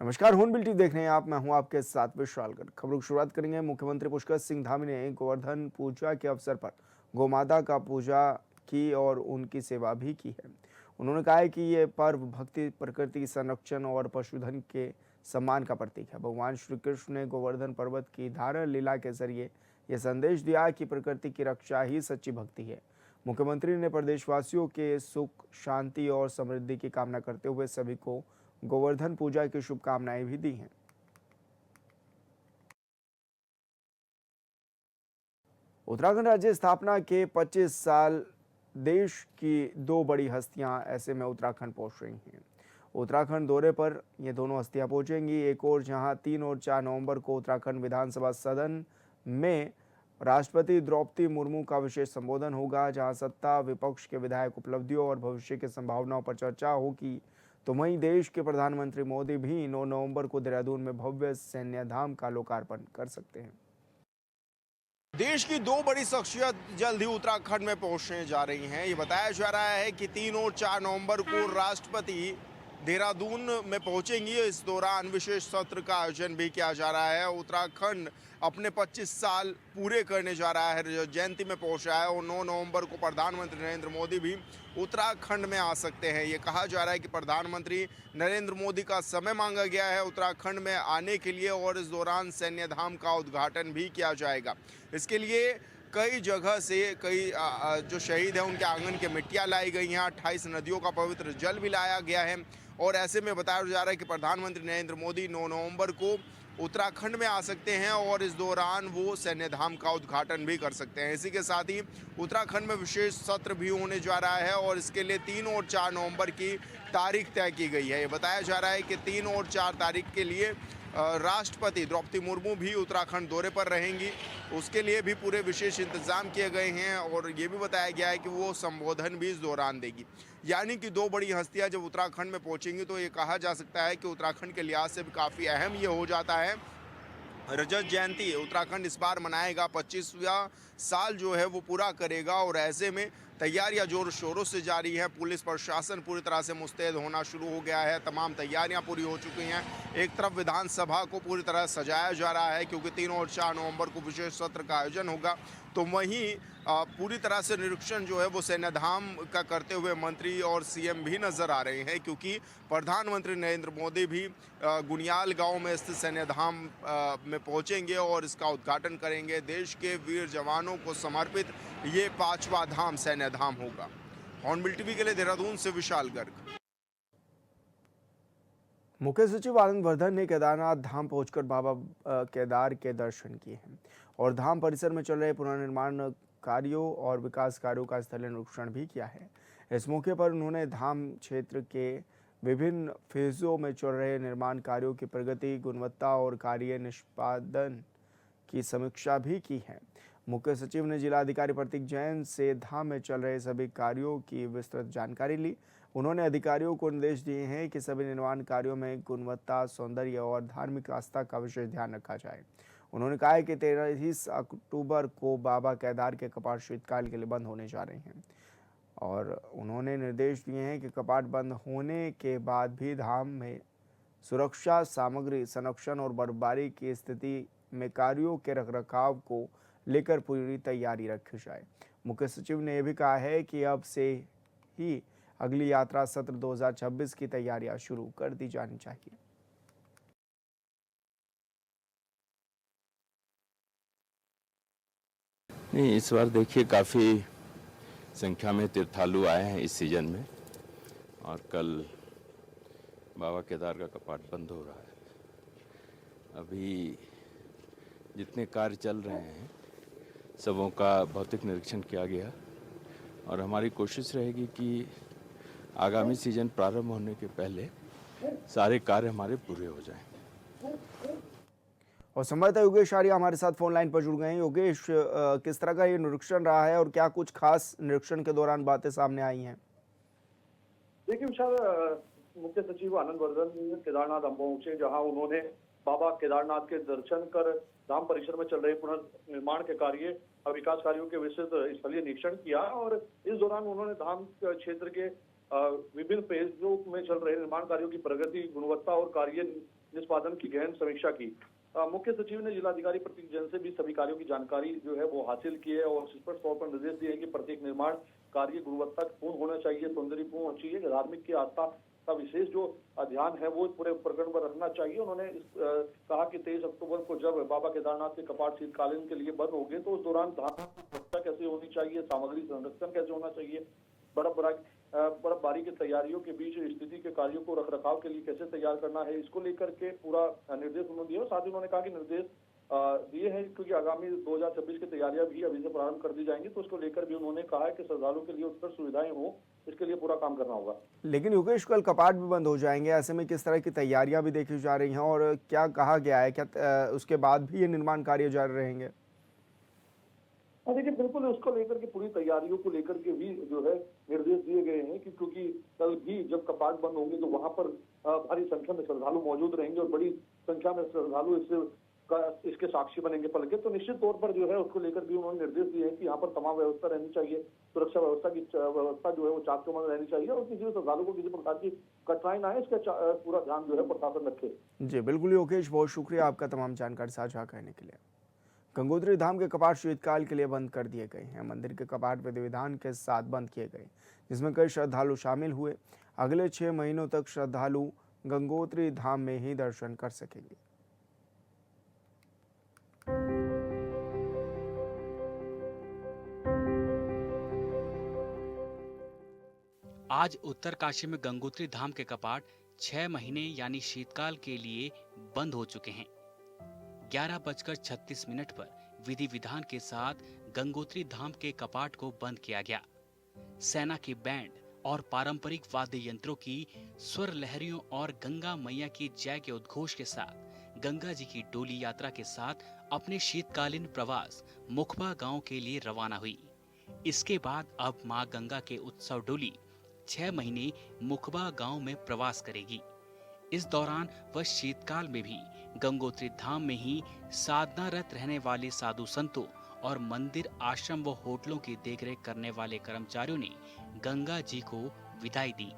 नमस्कार, हून बिल्टी देख रहे हैं आप। मैं हूं आपके साथ विशालगढ़। खबरों की शुरुआत करेंगे। मुख्यमंत्री पुष्कर सिंह धामी ने गोवर्धन पूजा के अवसर पर गोमाता का पूजा की और उनकी सेवा भी की है। उन्होंने कहा है कि ये पर्व भक्ति, प्रकृति की संरक्षण और पशुधन के सम्मान का प्रतीक है। भगवान श्री कृष्ण ने गोवर्धन पर्वत की धारण लीला के जरिए यह संदेश दिया कि प्रकृति की रक्षा ही सच्ची भक्ति है। मुख्यमंत्री ने प्रदेशवासियों के सुख, शांति और समृद्धि की कामना करते हुए सभी को गोवर्धन पूजा की शुभकामनाएं भी दी हैं। उत्तराखंड राज्य स्थापना के 25 साल, देश की दो बड़ी हस्तियां ऐसे में उत्तराखंड पहुंच रही हैं। उत्तराखंड दौरे पर ये दोनों हस्तियां पहुंचेंगी। एक और जहां 3 और 4 नवंबर को उत्तराखंड विधानसभा सदन में राष्ट्रपति द्रौपदी मुर्मू का विशेष संबोधन होगा, जहां सत्ता विपक्ष के विधायक उपलब्धियों और भविष्य की संभावनाओं पर चर्चा होगी। तो वहीं देश के प्रधानमंत्री मोदी भी 9 नवंबर को देहरादून में भव्य सैन्य धाम का लोकार्पण कर सकते हैं। देश की दो बड़ी शख्सियत जल्द ही उत्तराखंड में पहुंचने जा रही हैं। ये बताया जा रहा है कि 3 और 4 नवंबर को राष्ट्रपति देहरादून में पहुंचेंगी। इस दौरान विशेष सत्र का आयोजन भी किया जा रहा है। उत्तराखंड अपने 25 साल पूरे करने जा रहा है, जयंती में पहुंच रहा है और 9 नवंबर को प्रधानमंत्री नरेंद्र मोदी भी उत्तराखंड में आ सकते हैं। ये कहा जा रहा है कि प्रधानमंत्री नरेंद्र मोदी का समय मांगा गया है उत्तराखंड में आने के लिए और इस दौरान सैन्य धाम का उद्घाटन भी किया जाएगा। इसके लिए कई जगह से कई जो शहीद हैं उनके आंगन के मिट्टियाँ लाई गई हैं। 28 नदियों का पवित्र जल भी लाया गया है और ऐसे में बताया जा रहा है कि प्रधानमंत्री नरेंद्र मोदी 9 नवंबर को उत्तराखंड में आ सकते हैं और इस दौरान वो सैन्य धाम का उद्घाटन भी कर सकते हैं। इसी के साथ ही उत्तराखंड में विशेष सत्र भी होने जा रहा है और इसके लिए 3 और 4 नवंबर की तारीख तय की गई है। ये बताया जा रहा है कि 3 और 4 तारीख के लिए राष्ट्रपति द्रौपदी मुर्मू भी उत्तराखंड दौरे पर रहेंगी। उसके लिए भी पूरे विशेष इंतजाम किए गए हैं और ये भी बताया गया है कि वो संबोधन भी इस दौरान देगी। यानी कि दो बड़ी हस्तियां जब उत्तराखंड में पहुंचेंगी तो ये कहा जा सकता है कि उत्तराखंड के लिहाज से भी काफ़ी अहम ये हो जाता है। रजत जयंती उत्तराखंड इस बार मनाएगा, 25वां साल जो है वो पूरा करेगा और ऐसे में तैयारियां जोर शोरों से जारी है। पुलिस प्रशासन पूरी तरह से मुस्तैद होना शुरू हो गया है, तमाम तैयारियां पूरी हो चुकी हैं। एक तरफ विधानसभा को पूरी तरह सजाया जा रहा है क्योंकि 3 और 4 नवंबर को विशेष सत्र का आयोजन होगा, तो वहीं पूरी तरह से निरीक्षण जो है वो सैन्य धाम का करते हुए मंत्री और सीएम भी नजर आ रहे हैं क्योंकि प्रधानमंत्री नरेंद्र मोदी भी गुनियाल गांव में स्थित सैन्य धाम में पहुंचेंगे और इसका उद्घाटन करेंगे। देश के वीर जवानों को समर्पित ये 5वां धाम सैन्य धाम होगा। हॉर्नबिल टीवी के लिए देहरादून से विशाल गर्ग। मुख्य सचिव आनंद वर्धन ने केदारनाथ धाम पहुंचकर बाबा केदार के दर्शन किए हैं और धाम परिसर में चल रहे पुनर्निर्माण कार्यों और विकास कार्यों का स्थलीय निरीक्षण भी किया है। इस मौके पर उन्होंने धाम क्षेत्र के विभिन्न फेजों में चल रहे निर्माण कार्यों की प्रगति, गुणवत्ता और कार्य निष्पादन की समीक्षा भी की है। मुख्य सचिव ने जिलाधिकारी प्रतीक जैन से धाम में चल रहे सभी कार्यों की विस्तृत जानकारी ली। उन्होंने अधिकारियों को निर्देश दिए हैं कि सभी निर्माण कार्यों में गुणवत्ता, सौंदर्य और धार्मिक आस्था का विशेष ध्यान रखा जाए। उन्होंने कहा है कि 23 अक्टूबर को बाबा केदार के कपाट शीतकाल के लिए बंद होने जा रहे हैं और उन्होंने निर्देश दिए हैं कि कपाट बंद होने के बाद भी धाम में सुरक्षा, सामग्री संरक्षण और बर्फबारी की स्थिति में कार्यों के रखरखाव को लेकर पूरी तैयारी रखी जाए। मुख्य सचिव ने यह भी कहा है कि अब से ही अगली यात्रा सत्र 2026 की तैयारियां शुरू कर दी जानी चाहिए। नहीं, इस बार देखिए काफ़ी संख्या में तीर्थालु आए हैं इस सीजन में और कल बाबा केदार का कपाट बंद हो रहा है। अभी जितने कार्य चल रहे हैं सबों का भौतिक निरीक्षण किया गया और हमारी कोशिश रहेगी कि आगामी सीजन प्रारंभ होने के पहले सारे कार्य हमारे पूरे हो जाएं। और संवाददाता योगेश आर्य हमारे साथ फोन लाइन पर जुड़ गए हैं। योगेश, किस तरह का ये निरीक्षण रहा है और क्या कुछ खास निरीक्षण के दौरान बातें सामने आई हैं? देखिए विशाल, मुख्य सचिव आनंद वर्धन केदारनाथ धाम पहुंचे, जहां उन्होंने बाबा केदारनाथ के दर्शन कर धाम परिसर में चल रहे पुनर्निर्माण के कार्य और विकास कार्यों के विस्तृत स्थलीय निरीक्षण किया और इस दौरान उन्होंने धाम क्षेत्र के विभिन्न फेजों में चल रहे निर्माण कार्यों की प्रगति, गुणवत्ता और कार्य निष्पादन की गहन समीक्षा की। मुख्य सचिव ने जिलाधिकारी प्रतीक जैन से भी सभी कार्यों की जानकारी जो है वो हासिल की है और स्पष्ट तौर पर निर्देश दिए कि प्रत्येक निर्माण कार्य गुणवत्तापूर्ण होना चाहिए, सौंदर्यपूर्ण होना चाहिए, धार्मिक की आस्था का विशेष जो ध्यान है वो पूरे प्रकरण पर रखना चाहिए। उन्होंने कहा कि 23 अक्टूबर को जब बाबा केदारनाथ के कपाट शीतकालीन के लिए बंद होंगे तो उस दौरान धाम की व्यवस्था कैसे होनी चाहिए, सामग्री संरक्षण कैसे होना चाहिए, बर्फबारी की तैयारियों के बीच स्थिति के कार्यों को रखरखाव के लिए कैसे तैयार करना है, इसको लेकर के पूरा निर्देश उन्होंने दिया। साथ ही उन्होंने कहा कि निर्देश दिए हैं क्योंकि आगामी 2026 की तैयारियां भी अभी से प्रारंभ कर दी जाएंगी, तो उसको लेकर भी उन्होंने कहा है कि श्रद्धालुओं के लिए उत्कृष्ट सुविधाएं हो, इसके लिए पूरा काम करना होगा। लेकिन योगेश, कल कपाट भी बंद हो जाएंगे, ऐसे में किस तरह की तैयारियां भी देखी जा रही हैं और क्या कहा गया है, क्या उसके बाद भी ये निर्माण कार्य जारी रहेंगे? देखिए, बिल्कुल उसको लेकर के पूरी तैयारियों को लेकर के भी जो है निर्देश दिए गए हैं कि क्योंकि कल भी जब कपाट बंद होंगे तो वहां पर भारी संख्या में श्रद्धालु मौजूद रहेंगे और बड़ी संख्या में श्रद्धालु इसके साक्षी बनेंगे पल के। तो निश्चित तौर पर जो है उसको लेकर भी उन्होंने निर्देश दिए हैं कि यहाँ पर तमाम व्यवस्था रहनी चाहिए, सुरक्षा व्यवस्था जो है वो चाकचौबंद रहनी चाहिए और किसी भी श्रद्धालु को किसी प्रकार की कठिनाई ना है, इसका पूरा ध्यान जो है प्रशासन रखे। जी बिल्कुल योगेश, बहुत शुक्रिया आपका तमाम जानकारी साझा करने के लिए। गंगोत्री धाम के कपाट शीतकाल के लिए बंद कर दिए गए हैं। मंदिर के कपाट विधि विधान के साथ बंद किए गए, जिसमें कई श्रद्धालु शामिल हुए। अगले 6 महीनों तक श्रद्धालु गंगोत्री धाम में ही दर्शन कर सकेंगे। आज उत्तरकाशी में गंगोत्री धाम के कपाट 6 महीने यानी शीतकाल के लिए बंद हो चुके हैं। 11:36 पर विधि विधान के साथ गंगोत्री धाम के कपाट को बंद किया गया। सेना की बैंड और पारंपरिक वाद्य यंत्रों की स्वर लहरियों और गंगा मैया की जय के उद्घोष के साथ गंगा जी की डोली यात्रा के साथ अपने शीतकालीन प्रवास मुखबा गांव के लिए रवाना हुई। इसके बाद अब मां गंगा के उत्सव डोली 6 महीने मुखबा गांव में प्रवास करेगी। इस दौरान वह शीतकाल में भी गंगोत्री धाम में ही साधनारत रहने वाले साधु संतों और मंदिर, आश्रम व होटलों की देखरेख करने वाले कर्मचारियों ने गंगा जी को विदाई दी।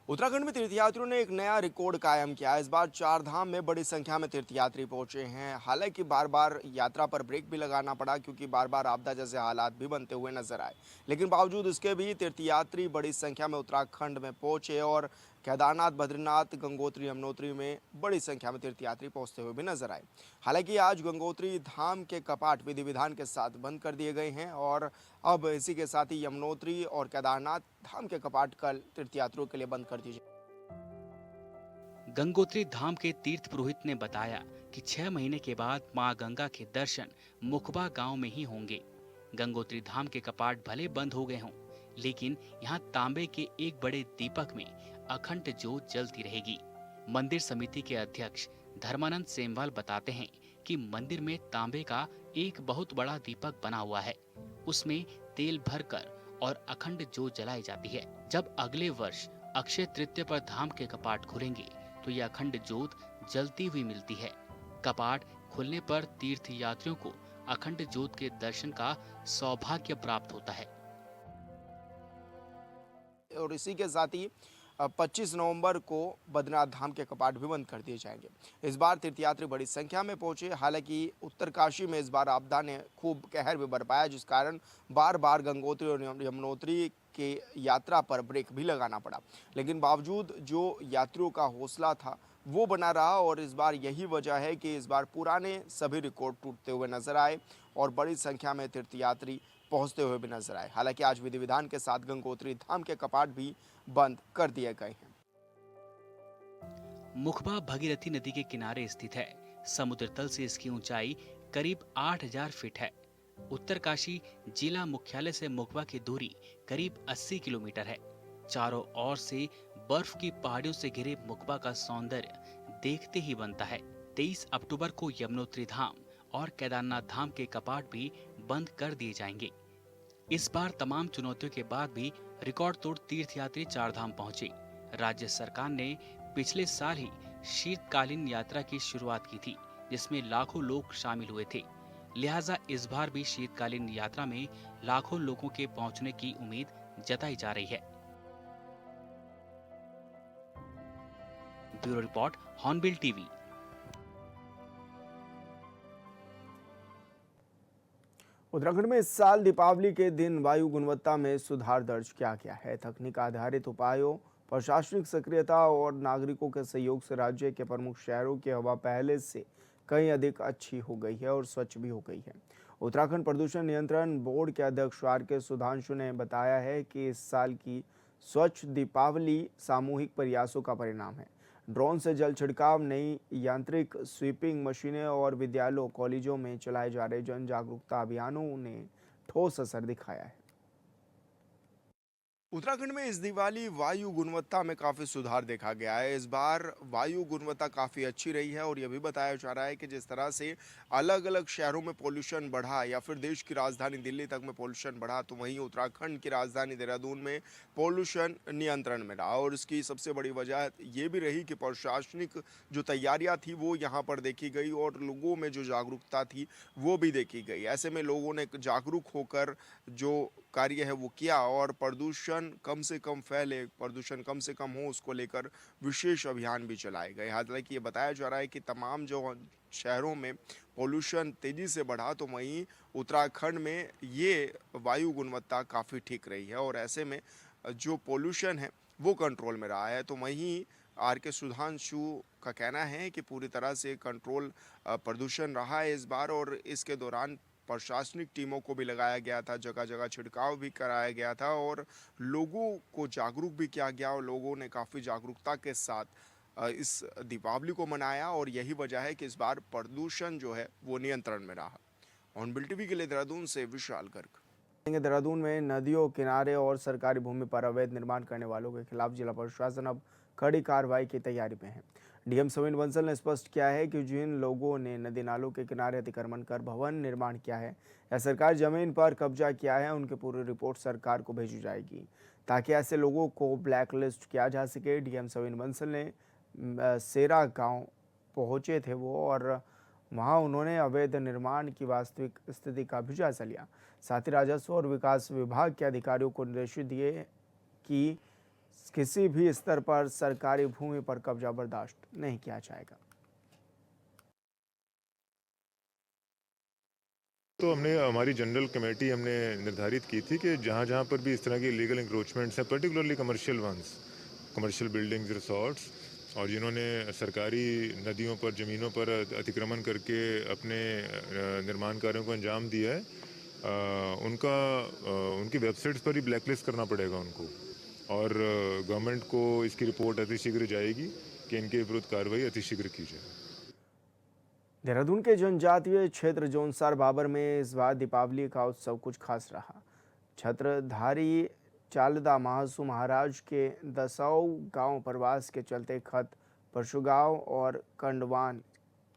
उत्तराखंड में तीर्थयात्रियों ने एक नया रिकॉर्ड कायम किया। इस बार 4 धाम में बड़ी संख्या में तीर्थयात्री पहुंचे हैं। हालांकि बार बार यात्रा पर ब्रेक भी लगाना पड़ा क्योंकि बार बार आपदा जैसे हालात भी बनते हुए नजर आए, लेकिन बावजूद इसके भी तीर्थयात्री बड़ी संख्या में उत्तराखंड में पहुंचे और केदारनाथ, बद्रीनाथ, गंगोत्री, यमुनोत्री में बड़ी संख्या में तीर्थयात्री पहुंचते हुए भी नजर आए। हालांकि आज गंगोत्री धाम के कपाट विधि विधान के साथ बंद कर दिए गए हैं और अब इसी के साथ ही यमुनोत्री और केदारनाथ धाम के कपाट कल तीर्थयात्रियों के लिए बंद कर दिए जाए। गंगोत्री धाम के तीर्थ पुरोहित ने बताया कि 6 महीने के बाद मां गंगा के दर्शन मुखबा गांव में ही होंगे। गंगोत्री धाम के कपाट भले बंद हो गए हों, लेकिन यहाँ तांबे के एक बड़े दीपक में अखंड ज्योत जलती रहेगी। मंदिर समिति के अध्यक्ष धर्मानंद सेमवाल बताते हैं कि मंदिर में तांबे का एक बहुत बड़ा दीपक बना हुआ है। उसमें तेल भरकर और अखंड ज्योत जलाई जाती है। जब अगले वर्ष अक्षय तृतीया पर धाम के कपाट खुलेंगे तो यह अखंड ज्योत जलती हुई मिलती है। कपाट खुलने पर तीर्थ यात्रियों को अखंड ज्योत के दर्शन का सौभाग्य प्राप्त होता है। और इसी के साथ ही 25 नवंबर को बद्रीनाथ धाम के कपाट भी बंद कर दिए जाएंगे। इस बार तीर्थयात्री बड़ी संख्या में पहुंचे। हालांकि उत्तरकाशी में इस बार आपदा ने खूब कहर भी बरपाया, जिस कारण बार बार गंगोत्री और यमुनोत्री के यात्रा पर ब्रेक भी लगाना पड़ा, लेकिन बावजूद जो यात्रियों का हौसला था वो बना रहा और इस बार यही वजह है कि इस बार पुराने सभी रिकॉर्ड टूटते हुए नजर आए और बड़ी संख्या में तीर्थयात्री पहुंचते हुए भी नजर आए। हालांकि आज विधि विधान के साथ गंगोत्री धाम के कपाट भी बंद कर दिए गए हैं। मुखबा भगीरथी नदी के किनारे स्थित है। समुद्र तल से इसकी ऊंचाई करीब 8000 फीट है। उत्तरकाशी जिला मुख्यालय से मुखबा की दूरी करीब 80 किलोमीटर है। चारों ओर से बर्फ की पहाड़ियों से घिरे मुखबा का सौंदर्य देखते ही बनता है। 23 अक्टूबर को यमुनोत्री धाम और केदारनाथ धाम के कपाट भी बंद कर दिए जाएंगे। इस बार तमाम चुनौतियों के बाद भी रिकॉर्ड तोड़ तीर्थयात्री 4 धाम पहुंचे। राज्य सरकार ने पिछले साल ही शीतकालीन यात्रा की शुरुआत की थी, जिसमें लाखों लोग शामिल हुए थे। लिहाजा इस बार भी शीतकालीन यात्रा में लाखों लोगों के पहुंचने की उम्मीद जताई जा रही है। Bureau report, Hornbill TV. Uttarakhand में इस साल दीपावली के दिन वायु गुणवत्ता में सुधार दर्ज किया गया है। तकनीक आधारित उपायों, प्रशासनिक सक्रियता और नागरिकों के सहयोग से राज्य के प्रमुख शहरों की हवा पहले से कहीं अधिक अच्छी हो गई है और स्वच्छ भी हो गई है। उत्तराखंड प्रदूषण नियंत्रण बोर्ड के अध्यक्ष आर के सुधांशु ने बताया है कि इस साल की स्वच्छ दीपावली सामूहिक प्रयासों का परिणाम है। ड्रोन से जल छिड़काव, नई यांत्रिक स्वीपिंग मशीनें और विद्यालयों, कॉलेजों में चलाए जा रहे जन जागरूकता अभियानों ने ठोस असर दिखाया है। उत्तराखंड में इस दिवाली वायु गुणवत्ता में काफ़ी सुधार देखा गया है। इस बार वायु गुणवत्ता काफ़ी अच्छी रही है और यह भी बताया जा रहा है कि जिस तरह से अलग अलग शहरों में पोल्यूशन बढ़ा या फिर देश की राजधानी दिल्ली तक में पोल्यूशन बढ़ा, तो वहीं उत्तराखंड की राजधानी देहरादून में पोल्यूशन नियंत्रण में रहा। और इसकी सबसे बड़ी वजह ये भी रही कि प्रशासनिक जो तैयारियाँ थी वो यहाँ पर देखी गई और लोगों में जो जागरूकता थी वो भी देखी गई। ऐसे में लोगों ने जागरूक होकर जो कार्य है वो किया और प्रदूषण कम से कम फैले, प्रदूषण कम से कम हो, उसको लेकर विशेष अभियान भी चलाए गए। हालांकि ये बताया जा रहा है कि तमाम जो शहरों में पोल्यूशन तेजी से बढ़ा, तो वहीं उत्तराखंड में ये वायु गुणवत्ता काफ़ी ठीक रही है और ऐसे में जो पोल्यूशन है वो कंट्रोल में रहा है। तो वहीं आर के सुधांशु का कहना है कि पूरी तरह से कंट्रोल प्रदूषण रहा है इस बार और इसके दौरान प्रशासनिक टीमों को भी लगाया गया था, जगह जगह छिड़काव भी कराया गया था और लोगों को जागरूक भी किया गया और लोगों ने काफ़ी जागरूकता के साथ इस दीपावली को मनाया और यही वजह है कि इस बार प्रदूषण जो है वो नियंत्रण में रहा। हॉर्नबिल टीवी के लिए देहरादून से विशाल गर्ग। देहरादून में नदियों किनारे और सरकारी भूमि पर अवैध निर्माण करने वालों के खिलाफ जिला प्रशासन अब कड़ी कार्रवाई की तैयारी में है। डीएम सविन बंसल ने स्पष्ट किया है कि जिन लोगों ने नदी नालों के किनारे अतिक्रमण कर भवन निर्माण किया है या सरकारी जमीन पर कब्जा किया है, उनकी पूरी रिपोर्ट सरकार को भेजी जाएगी ताकि ऐसे लोगों को ब्लैकलिस्ट किया जा सके। डीएम सविन बंसल ने सेरा गांव पहुंचे थे वो और वहां उन्होंने अवैध निर्माण की वास्तविक स्थिति का भी जायजा लिया। साथ ही राजस्व और विकास विभाग के अधिकारियों को निर्देशित दिए कि किसी भी स्तर पर सरकारी भूमि पर कब्जा बर्दाश्त नहीं किया जाएगा। तो हमारी जनरल कमेटी हमने निर्धारित की थी कि जहाँ जहाँ पर भी इस तरह की लीगल इंक्रोचमेंट्स हैं, particularly commercial ones, commercial buildings, resorts और जिन्होंने सरकारी नदियों पर, ज़मीनों पर अतिक्रमण करके अपने निर्माण कार्यों को अंजाम दिया है, उनकी वेबसाइट्स पर ही ब्लैकलिस्ट करना पड़ेगा उनको और गवर्नमेंट को इसकी रिपोर्ट अतिशीघ्र जाएगी कि इनके विरुद्ध कार्रवाई अतिशीघ्र की जाए। देहरादून के जनजातीय क्षेत्र जौनसार बाबर में इस बार दीपावली का उत्सव कुछ खास रहा। छत्रधारी चालदा महासू महाराज के दसाऊ गांव प्रवास के चलते खत, परशुगांव और कंडवान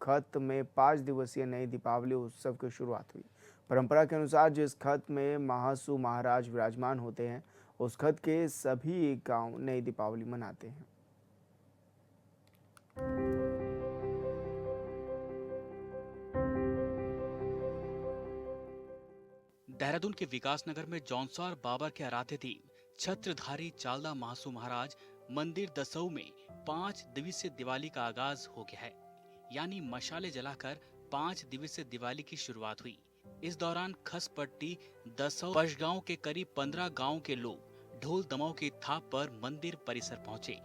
खत में 5 दिवसीय नई दीपावली उत्सव की शुरुआत हुई। परंपरा के अनुसार जिस खत में महासू महाराज विराजमान होते हैं, उस खत के सभी गांव नई दीपावली मनाते हैं। देहरादून के विकासनगर में जौनसार बाबर के आराध्य देव छत्रधारी चालदा महासू महाराज मंदिर दसऊ में 5 दिवसीय दिवाली का आगाज हो गया है। यानी मशाले जलाकर 5 दिवसीय दिवाली की शुरुआत हुई। इस दौरान खसपट्टी, दसऊ, पशगांव के करीब 15 गांव के लोग ढोल दमाऊ की थाप पर मंदिर परिसर पहुंचे।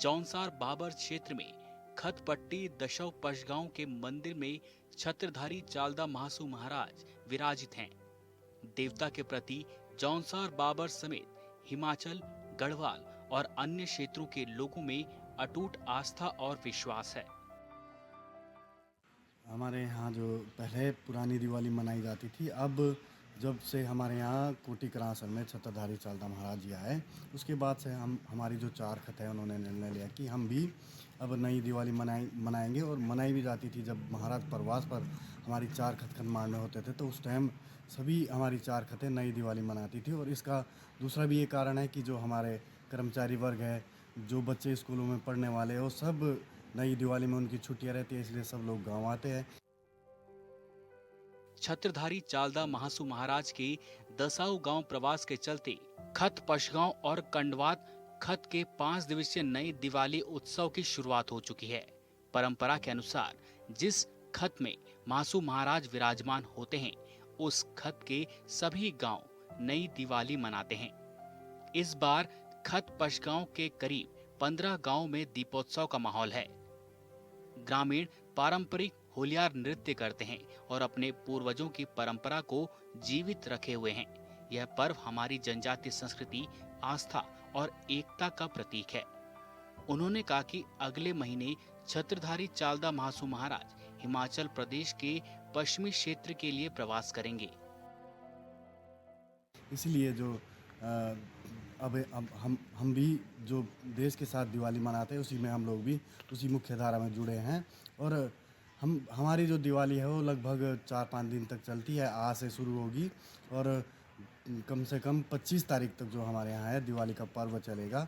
जौनसार बाबर क्षेत्र में खतपट्टी, दशव, पशगांव के मंदिर में छत्रधारी चालदा महासू महाराज विराजित हैं। देवता के प्रति जौनसार बाबर समेत हिमाचल, गढ़वाल और अन्य क्षेत्रों के लोगों में अटूट आस्था और विश्वास है। हमारे यहाँ जो पहले पुरानी दिवाली मनाई जाती थी, अब जब से हमारे यहाँ कोटी करासन में छत्रधारी चालदा महाराज जी आए, उसके बाद से हमारी जो 4 खत है उन्होंने निर्णय लिया कि हम भी अब नई दिवाली मनाएंगे और मनाई भी जाती थी। जब महाराज प्रवास पर हमारी 4 खत मारने होते थे तो उस टाइम सभी हमारी 4 खतें नई दिवाली मनाती थी। और इसका दूसरा भी ये कारण है कि जो हमारे कर्मचारी वर्ग है, जो बच्चे स्कूलों में पढ़ने वाले हैं, वो सब नई दिवाली में उनकी छुट्टियां रहती है, इसलिए सब लोग गाँव आते हैं। छत्रधारी चालदा महासू महाराज के दसाऊ गांव प्रवास के चलते खत, पशगांव और कंडवात खत के 5 दिवसीय नई दिवाली उत्सव की शुरुआत हो चुकी है। परंपरा के अनुसार जिस खत में मासू महाराज विराजमान होते हैं, उस खत के सभी गांव नई दिवाली मनाते हैं। इस बार खत पशगांव के करीब 15 गांव में दीपोत्सव का माहौल है। ग्रामीण पारंपरिक होलियार नृत्य करते हैं और अपने पूर्वजों की परंपरा को जीवित रखे हुए हैं। यह पर्व हमारी जनजातीय संस्कृति, आस्था और एकता का प्रतीक है। उन्होंने कहा कि अगले महीने छत्रधारी चालदा मासू महाराज हिमाचल प्रदेश के पश्चिमी क्षेत्र के लिए प्रवास करेंगे। इसलिए जो अब हम भी जो देश के साथ दिवाली मनाते हैं, उसी में हम लोग भी उसी मुख्य धारा में जुड़े हैं। और हमारी जो दिवाली है वो लगभग 4-5 दिन तक चलती है। आज से शुरू होगी और कम से कम 25 तारीख तक जो हमारे यहाँ है दिवाली का पर्व चलेगा।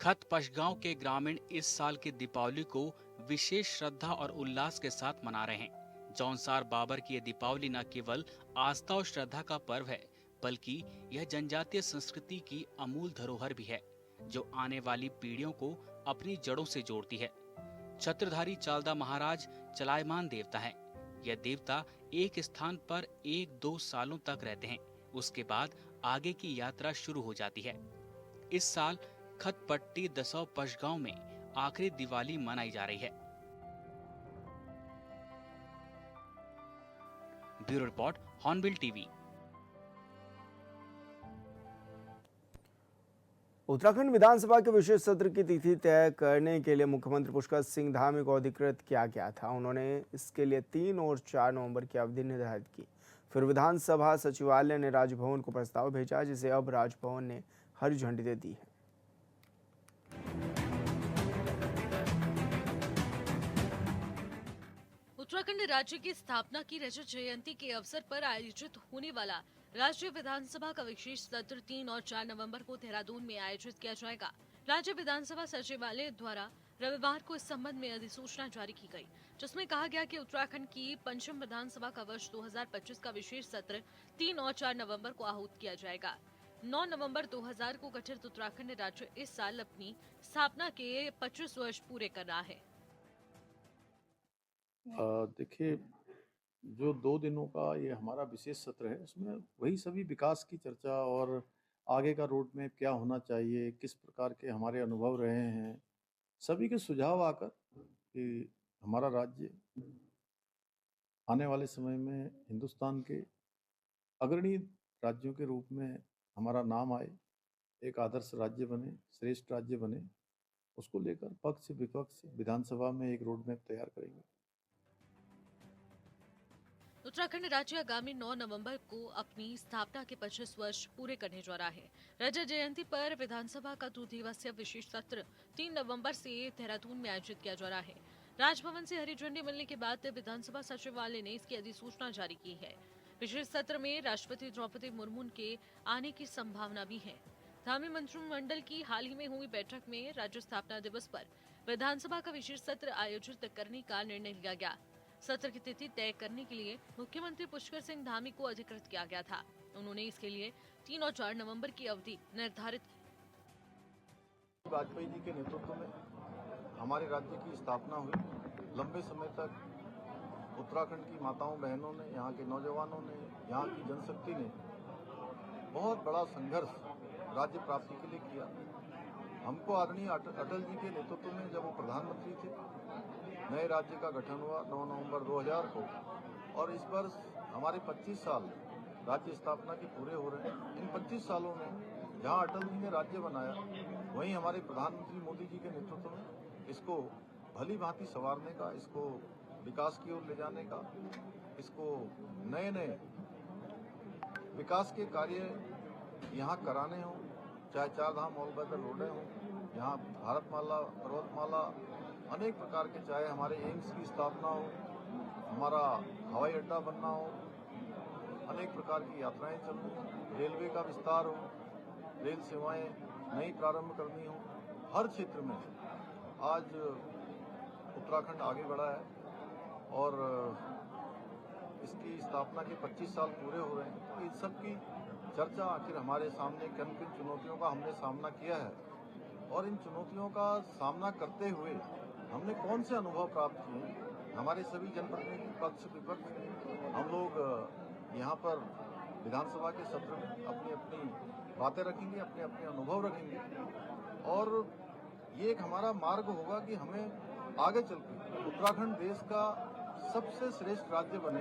खत पशगांव के ग्रामीण इस साल की दीपावली को विशेष श्रद्धा और उल्लास के साथ मना रहे हैं। जौनसार बाबर की यह दीपावली न केवल आस्था और श्रद्धा का पर्व है, बल्कि यह जनजातीय संस्कृति की अमूल धरोहर भी है, जो आने वाली पीढ़ियों को अपनी जड़ों से जोड़ती है। छत्रधारी चालदा महाराज चलायमान देवता हैं। यह देवता एक स्थान पर 1-2 सालों तक रहते हैं। उसके बाद आगे की यात्रा शुरू हो जाती है। इस साल खतपट्टी दसौ पशगांव में आखिरी दिवाली मनाई जा रही है। Bureau report, Hornbill TV. Uttarakhand विधानसभा के विशेष सत्र की तिथि तय करने के लिए मुख्यमंत्री पुष्कर सिंह धामी को अधिकृत किया गया था। उन्होंने इसके लिए 3 और 4 नवंबर की अवधि निर्धारित की। फिर विधानसभा सचिवालय ने राजभवन को प्रस्ताव भेजा, जिसे अब राजभवन ने हरी झंडी दे दी है। उत्तराखंड राज्य की स्थापना की रजत जयंती के अवसर पर आयोजित होने वाला राज्य विधानसभा का विशेष सत्र 3 और 4 नवंबर को देहरादून में आयोजित किया जाएगा। राज्य विधानसभा सचिवालय द्वारा रविवार को इस संबंध में अधिसूचना जारी की गई, जिसमें कहा गया कि उत्तराखंड की पंचम विधानसभा का वर्ष 2025 का विशेष सत्र 3 और 4 नवंबर को आहूत किया जाएगा। 9 नवंबर 2000 को गठित उत्तराखंड राज्य इस साल अपनी स्थापना के 25 वर्ष पूरे कर रहा है। देखिए, जो 2 दिनों का ये हमारा विशेष सत्र है, उसमें वही सभी विकास की चर्चा और आगे का रोड मैप क्या होना चाहिए, किस प्रकार के हमारे अनुभव रहे हैं, सभी के सुझाव आकर कि हमारा राज्य आने वाले समय में हिंदुस्तान के अग्रणी राज्यों के रूप में हमारा नाम आए, एक आदर्श राज्य बने, श्रेष्ठ राज्य बने, उसको लेकर पक्ष विपक्ष विधानसभा में एक रोड मैप तैयार करेंगे। उत्तराखंड राज्य आगामी 9 नवंबर को अपनी स्थापना के 25 वर्ष पूरे करने जा रहा है। रजत जयंती पर विधानसभा का 2 दिवसीय विशेष सत्र 3 नवंबर से देहरादून में आयोजित किया जा रहा है। राजभवन से हरी झंडी मिलने के बाद विधानसभा सचिवालय ने इसकी अधिसूचना जारी की है। विशेष सत्र में राष्ट्रपति द्रौपदी मुर्मू के आने की संभावना भी है। धामी मंत्रिमंडल की हाल ही में हुई बैठक में राज्य स्थापना दिवस पर विधानसभा का विशेष सत्र आयोजित करने का निर्णय लिया गया। सत्र की तिथि तय करने के लिए मुख्यमंत्री पुष्कर सिंह धामी को अधिकृत किया गया था। उन्होंने इसके लिए 3 और 4 नवंबर की अवधि निर्धारित की। वाजपेयी जी के नेतृत्व में हमारे राज्य की स्थापना हुई। लंबे समय तक उत्तराखंड की माताओं बहनों ने, यहाँ के नौजवानों ने, यहाँ की जनशक्ति ने बहुत बड़ा संघर्ष राज्य प्राप्ति के लिए किया। हमको आदरणीय अटल जी के नेतृत्व में जब वो प्रधानमंत्री थे, नए राज्य का गठन हुआ 9 नवंबर 2000 को, और इस वर्ष हमारे 25 साल राज्य स्थापना के पूरे हो रहे हैं। इन 25 सालों में जहां अटल जी ने राज्य बनाया, वहीं हमारे प्रधानमंत्री मोदी जी के नेतृत्व में इसको भली भांति संवारने का, इसको विकास की ओर ले जाने का, इसको नए नए विकास के कार्य यहाँ कराने हों, चाहे 4 धाम ऑल वेदर रोडें हों, यहाँ भारतमाला, पर्वतमाला, अनेक प्रकार के, चाहे हमारे एम्स की स्थापना हो, हमारा हवाई अड्डा बनना हो, अनेक प्रकार की यात्राएं चलनी, रेलवे का विस्तार हो, रेल सेवाएं नई प्रारंभ करनी हो, हर क्षेत्र में आज उत्तराखंड आगे बढ़ा है और इसकी स्थापना के 25 साल पूरे हो रहे हैं। तो इन सब की चर्चा आखिर हमारे सामने किन किन चुनौतियों का हमने सामना किया है और इन चुनौतियों का सामना करते हुए हमने कौन से अनुभव प्राप्त किए। हमारे सभी जनप्रतिनिधि पक्ष विपक्ष हम लोग यहाँ पर विधानसभा के सत्र में अपनी अपनी बातें रखेंगे, अपने अपने अनुभव रखेंगे और ये एक हमारा मार्ग होगा कि हमें आगे चलकर उत्तराखंड देश का सबसे श्रेष्ठ राज्य बने,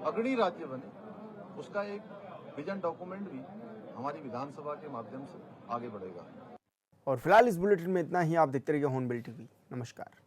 अग्रणी राज्य बने, उसका एक विजन डॉक्यूमेंट भी हमारी विधानसभा के माध्यम से आगे बढ़ेगा। और फिलहाल इस बुलेटिन में इतना ही। आप देखते रहिए हॉर्नबिल टीवी। नमस्कार।